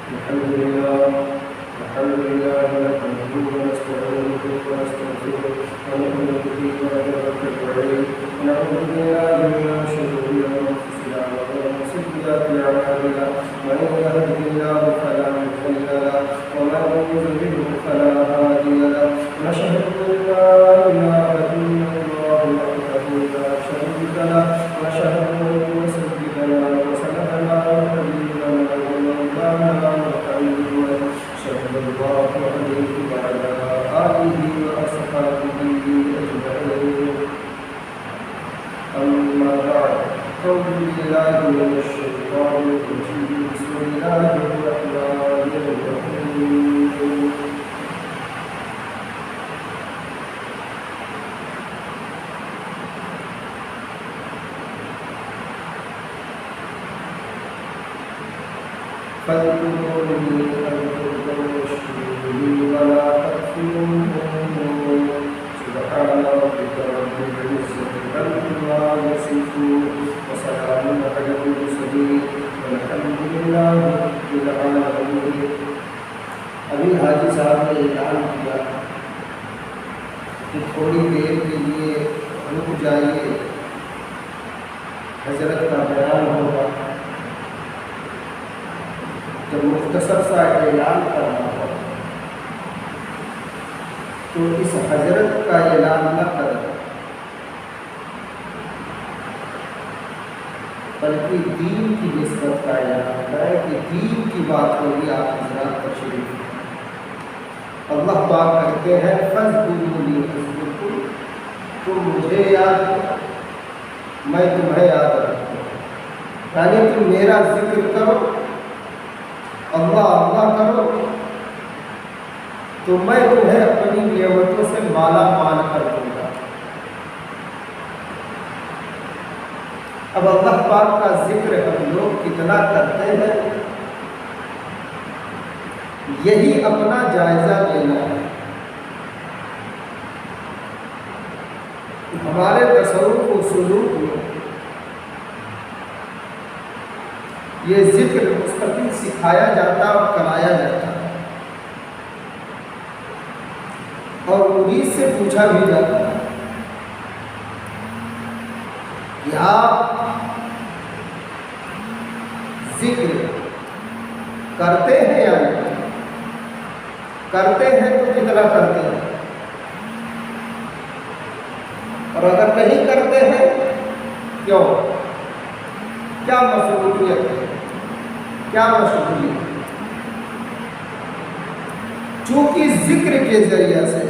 الحمد لله نحمده ونستعينه ونستغفره ونؤمن به ونتوكل عليه ونعوذ بالله من شرور انفسنا ومن سيئات اعمالنا من يهده الله فلا مضل له ومن يضلل فلا هادي له ونشهد ان لا اله الا الله وحده لا شريك له ونشهد ان سيدنا وسندنا وحبيبنا ومولانا محمدا صلى الله عليه وعلى آله وأصحابه أجمعين. أما بعد أعوذ بالله من الشيطان الرجيم بسم الله الرحمن الرحيم. فاذكروني أذكركم واشكروا لي ولا تكفرون. سبحان ربك رب العزة عما يصفون وسلام على المرسلين والحمد لله رب العالمين. ابھی حاجی صاحب نے اعلان کیا کہ تھوڑی دیر کے لیے رک جائیے، حضرت کا بیان ہوگا. جب مختصر سا اعلان کرنا ہو تو اس حضرت کا اعلان نہ کریں بلکہ دین کی نسبت کا اعلان کریں کہ دین کی بات ہوگی. آپ حضرات تشریف اللہ پاک کہتے ہیں فاذکرونی اذکرکم، تم مجھے یاد کرو میں تمہیں یاد رکھوں. یعنی تم میرا ذکر کرو، اللہ اللہ کرو تو میں تمہیں اپنی نعمتوں سے مالا مال کر دوں گا. اب اللہ پاک کا ذکر ہم لوگ کتنا کرتے ہیں یہی اپنا جائزہ لینا ہے. ہمارے تصوف و سلوک میں یہ ذکر مستقل سکھایا جاتا اور کرایا جاتا ہے، اور مرید سے پوچھا بھی جاتا ہے کہ آپ ذکر کرتے ہیں یا نہیں؟ کرتے ہیں تو کتنا کرتے ہیں، اور اگر نہیں کرتے ہیں کیوں؟ کیا مصروفیت ہے، کیا مشغولیت؟ چونکہ ذکر کے ذریعے سے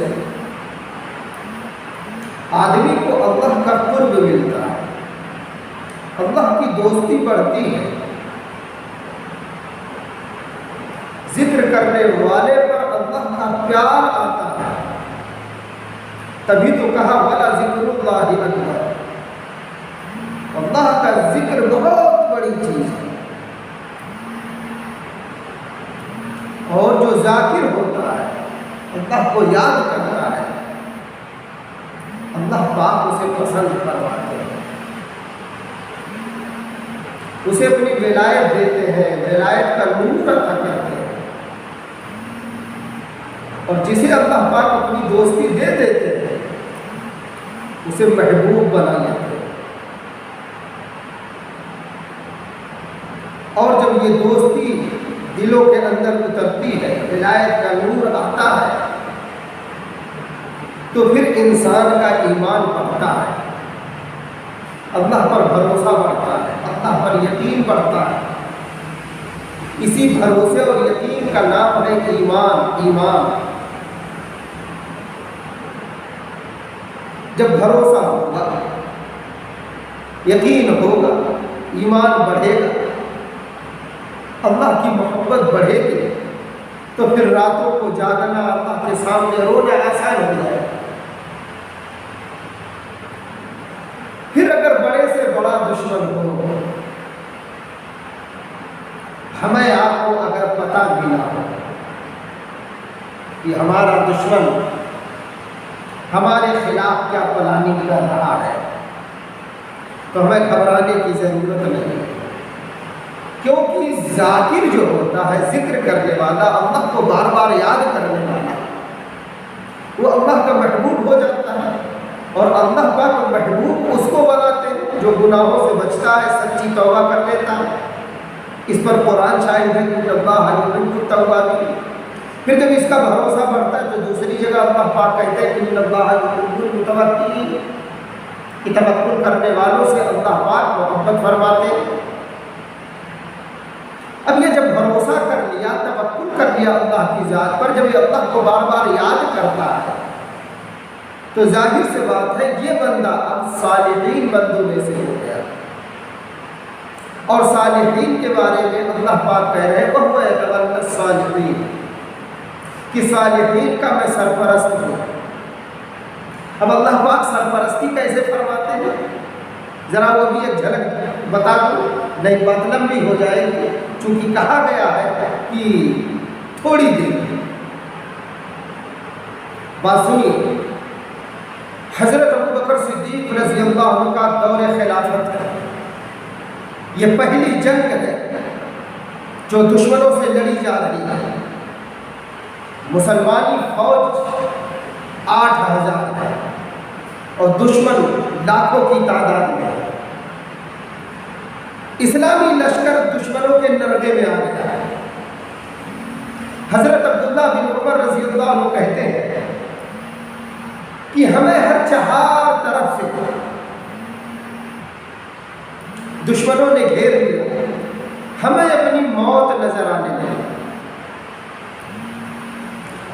آدمی کو اللہ کا قرب ملتا ہے، اللہ کی دوستی بڑھتی ہے. ذکر کرنے والے پر اللہ کا پیار آتا ہے. تبھی تو کہا وَلَا ذِكْرُ اللَّهِ أَكْبَرُ، اللہ کا ذکر بہت بڑی چیز ہے. اور جو ذاکر ہوتا ہے، اللہ کو یاد کرتا ہے، اللہ پاک اسے پسند فرماتے ہیں، اسے اپنی ولایت دیتے ہیں، ولایت کا نور عطا کرتے ہیں. اور جسے اللہ پاک اپنی دوستی دے دیتے ہیں اسے محبوب بنا لیتے ہیں. اور جب یہ دوستی دلوں کے اندر اترتی ہے، ولایت کا نور آتا ہے، تو پھر انسان کا ایمان بڑھتا ہے، اللہ پر بھروسہ بڑھتا ہے، اللہ پر یقین بڑھتا ہے. اسی بھروسے اور یقین کا نام ہے ایمان. جب بھروسہ ہوگا، یقین ہوگا، ایمان بڑھے گا، اللہ کی محبت بڑھے گی، تو پھر راتوں کو جاگنا، اللہ کے سامنے رونا آسان ہو جائے. پھر اگر بڑے سے بڑا دشمن ہو، ہمیں آپ کو اگر پتہ بھی نہ ہو کہ ہمارا دشمن ہمارے خلاف کیا پلاننگ کر رہا ہے، تو ہمیں گھبرانے کی ضرورت نہیں ہے. کیونکہ ذاکر جو ہوتا ہے، ذکر کرنے والا، اللہ کو بار بار یاد کرنے والا، وہ اللہ کا محبوب ہو جاتا ہے۔ اور اللہ پاک محبوب اس کو بناتے ہیں جو گناہوں سے بچتا ہے، سچی توبہ کر لیتا ہے۔ اس پر قرآن شاہد ہے کہ اللہ یحب التوابین۔ پھر جب اس کا بھروسہ بڑھتا ہے تو دوسری جگہ اللہ پاک کہتے ہیں کہ اللہ یحب المتوکلین، کہ توکل کرنے والوں سے اللہ پاک محبت فرماتے ہیں۔ اب یہ جب بھروسہ کر لیا، توکل کر لیا اللہ کی ذات پر، جب یہ اللہ کو بار بار یاد کرتا ہے تو ظاہر سے بات ہے یہ بندہ اب صالحین بندوں میں سے ہو گیا۔ اور صالحین کے بارے میں اللہ پاک کہہ رہے ہیں وَهُوَ يَتَوَلَّى الصَّالِحِينَ، کہ صالحین کا میں سرپرست ہوں۔ اب اللہ پاک سرپرستی کیسے فرماتے ہیں، ذرا وہ بھی ایک جھلک بتا دوں، نہیں بات لمبی ہو جائے گی، چونکہ کہا گیا ہے کہ تھوڑی دیر بات سنیے۔ حضرت ابوبکر صدیق رضی اللہ عنہ کا دور خلافت ہے، یہ پہلی جنگ ہے جو دشمنوں سے لڑی جا رہی ہے۔ مسلمانی فوج 8000 ہے اور دشمن لاکھوں کی تعداد میں ہے۔ اسلامی لشکر دشمنوں کے نرغے میں آ گیا ہے۔ حضرت عبداللہ بن عمر رضی اللہ عنہ کہتے ہیں کہ ہمیں ہر چہار طرف سے دشمنوں نے گھیر لیا، ہمیں اپنی موت نظر آنے لگی،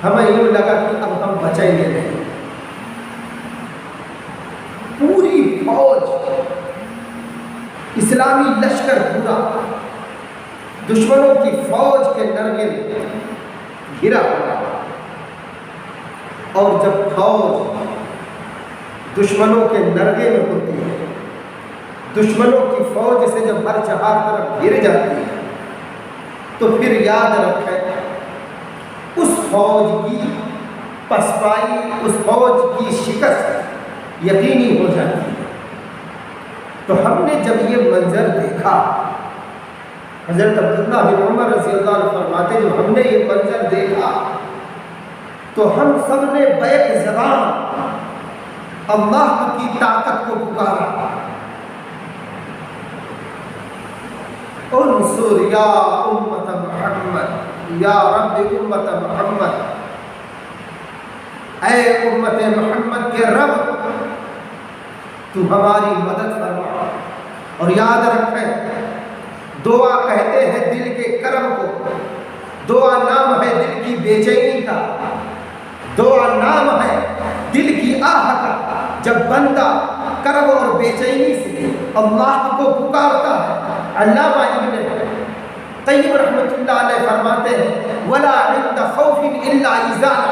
ہمیں یوں لگا کہ اب ہم بچیں گے نہیں۔ پوری فوج، اسلامی لشکر پورا دشمنوں کی فوج کے نرغے میں گھرا پڑا، اور جب فوج دشمنوں کے نرغے میں ہوتی ہے، دشمنوں کی فوج سے جب ہر چہار طرف گر جاتی ہے تو پھر یاد رکھیں اس فوج کی پسپائی، اس فوج کی شکست یقینی ہو جاتی ہے۔ تو ہم نے جب یہ منظر دیکھا، حضرت عبداللہ بن عمر رضی اللہ عنہ فرماتے جب ہم نے یہ منظر دیکھا تو ہم سب نے بیک زبان اللہ کی طاقت کو پکارا، انصر یا امت محمد، یا رب امت محمد، اے امت محمد کے رب تو ہماری مدد فرما۔ اور یاد رکھیں دعا کہتے ہیں دل کے کرم کو، دعا نام ہے دل کی بے چینی کا، دعا نام ہے دل کی آہ کا۔ جب بندہ کرب اور بے چینی سے اللہ کو پکارتا ہے، علامہ ابن قیم رحمۃ اللہ علیہ فرماتے ہیں وَلَا عِنْدَ خَوْفٍ إِلَّا إِذَانَ،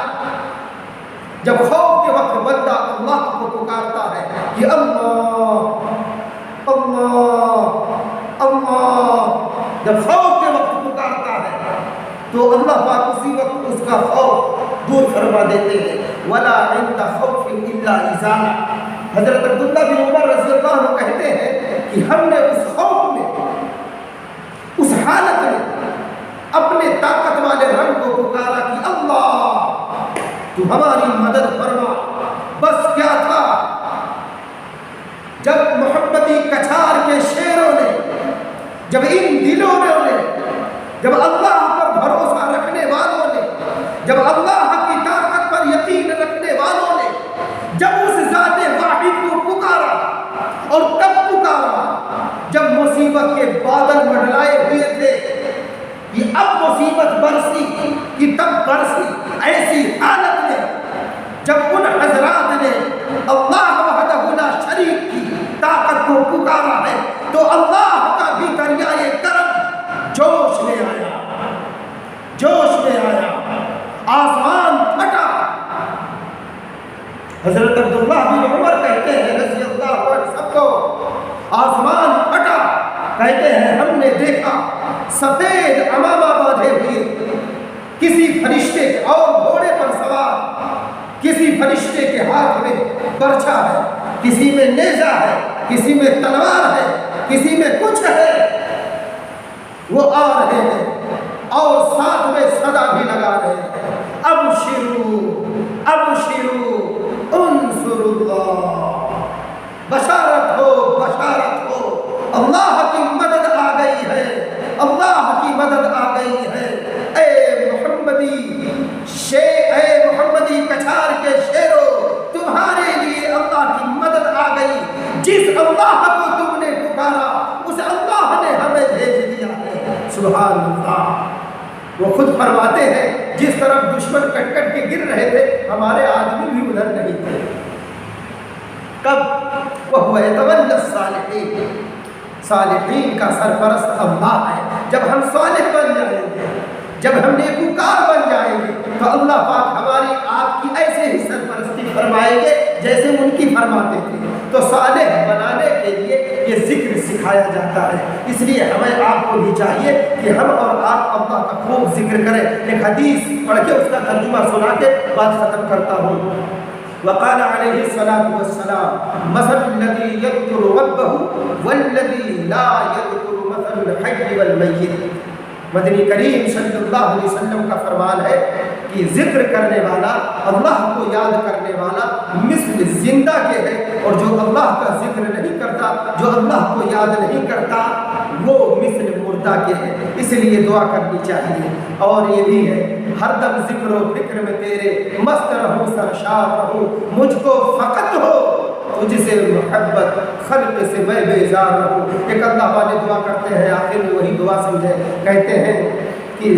جب خوف کے وقت بندہ اللہ کو پکارتا ہے کہ اللہ اللہ اللہ، جب خوف کے وقت پکارتا ہے تو اللہ پاک اسی وقت اس کا خوف دور فرما دیتے ہیں۔ وَلَا عِنْدَ خَوْفٍ إِلَّا إِذَانَ، حضرت عبداللہ بن عمر رضی اللہ عنہ کہتے ہیں کہ ہم نے اس خوف میں، اس حالت میں اپنے طاقت والے رب کو پکارا کہ اللہ تو ہماری مدد فرما۔ بس کیا تھا، جب محمدی کچھار کے شیروں نے، جب ان دلوں نے، جب اللہ پر بھروسہ رکھنے والوں نے، جب اللہ کی طاقت پر یقین رکھنے والوں نے جب اس ذات واحد کو پکارا، اور تب پکارا جب مصیبت کے بادل منڈلائے ہوئے تھے کہ اب مصیبت برسی کہ تب برسی، ایسی حالت میں جب ان حضرات نے اللہ وحدہ لا شریک کی طاقت کو پکارا ہے تو اللہ کا بھی دریائے کرم جوش میں آیا، جوش میں آیا، آسمان پھٹا۔ حضرت عبداللہ بن عمر کہتے ہیں رضی اللہ عنہ سب کو، آسمان پھٹا، کہتے ہیں ہم نے دیکھا سفید عمامہ باندھے ہوئے کسی فرشتے اور گھوڑے پر سوار، کسی فرشتے کے ہاتھ میں برچھا ہے، کسی میں نیزہ ہے، کسی میں تلوار ہے، کسی میں کچھ ہے، وہ آ رہے ہیں اور ساتھ میں صدا بھی لگا رہے ہیں، ابشروا ابشروا انصر اللہ، بشارت ہو بشارت ہو، اللہ کی مدد آ گئی ہے، اللہ کی مدد آ گئی ہے۔ اے محمدی اے محمدی کچھار کے شیرو، تمہارے لیے اللہ کی مدد آ گئی، جس اللہ کو تم نے پکارا اس اللہ نے ہمیں بھیج دیا ہے۔ سبحان اللہ۔ وہ خود فرماتے ہیں جس طرف دشمن کٹ کٹ کے گر رہے تھے ہمارے آدمی بھی ادھر نہیں تھے۔ کب؟ وَهُوَ يَتَوَلَّى الصَّالِحِينَ، صالحین کا سرپرست اللہ ہے۔ جب ہم صالح بن جائیں گے، جب ہم نیکوکار بن جائیں گے تو اللہ پاک ہماری آپ کی ایسے ہی سرپرستی فرمائیں گے جیسے ان کی فرماتے تھے۔ تو صالح بنانے کے لیے یہ ذکر سکھایا جاتا ہے، اس لیے ہمیں آپ کو بھی چاہیے کہ ہم اور آپ اللہ کا خوب ذکر کریں۔ ایک حدیث پڑھ کے اس کا ترجمہ سنا کے بات ختم کرتا ہوں۔ وقال علیہ الصلاۃ والسلام مثل الذی یذکر ربہ والذی لا یذکر مثل الحی والمیت۔ مدنی کریم صلی اللہ علیہ وسلم کا فرمان ہے کہ ذکر کرنے والا، اللہ کو یاد کرنے والا مثل زندہ کے ہے، اور جو اللہ کا ذکر نہیں کرتا، جو اللہ کو یاد نہیں کرتا، وہ مثل مردہ کے ہے۔ اس لیے دعا کرنی چاہیے، اور یہ بھی ہے ہر دم ذکر و فکر میں تیرے مست رہوں سرشار رہوں، مجھ کو فقط ہو تجھ سے محبت، خلق سے میں بیزار رہوں۔ ایک اللہ والے دعا کرتے ہیں، آخر میں وہی دعا سمجھے، کہتے ہیں کہ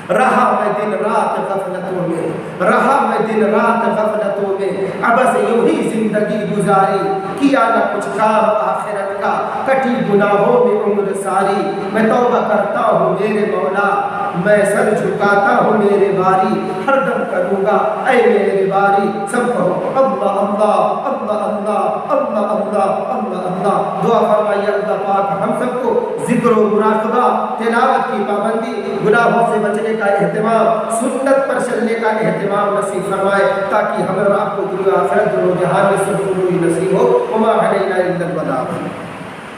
رہا میں دن رات غفلتوں میں، رہا میں دن رات غفلتوں میں، عبث یوں ہی زندگی گزاری، کیا نہ کچھ کام آخرت کا، کٹی گناہوں میں عمر ساری، میں توبہ کرتا ہوں میرے مولا، میں سر جھکاتا ہوں میرے باری، ہر دم کروں گا اے میرے باری۔ سب کہو اللہ اللہ اللہ اللہ اللہ اللہ اللہ اللہ۔ دعا فرمائیے اللہ پاک ہم سب کو ذکر و مراقبہ، تلاوت کی پابندی، گناہوں سے بچنے کا اہتمام، سنت پر چلنے کا اہتمام نصیب فرمائے، تاکہ ہمیں اور آپ کو دنیا آخرت دونوں جہان میں سکون نصیب ہو۔ وما علینا الا البلاغ۔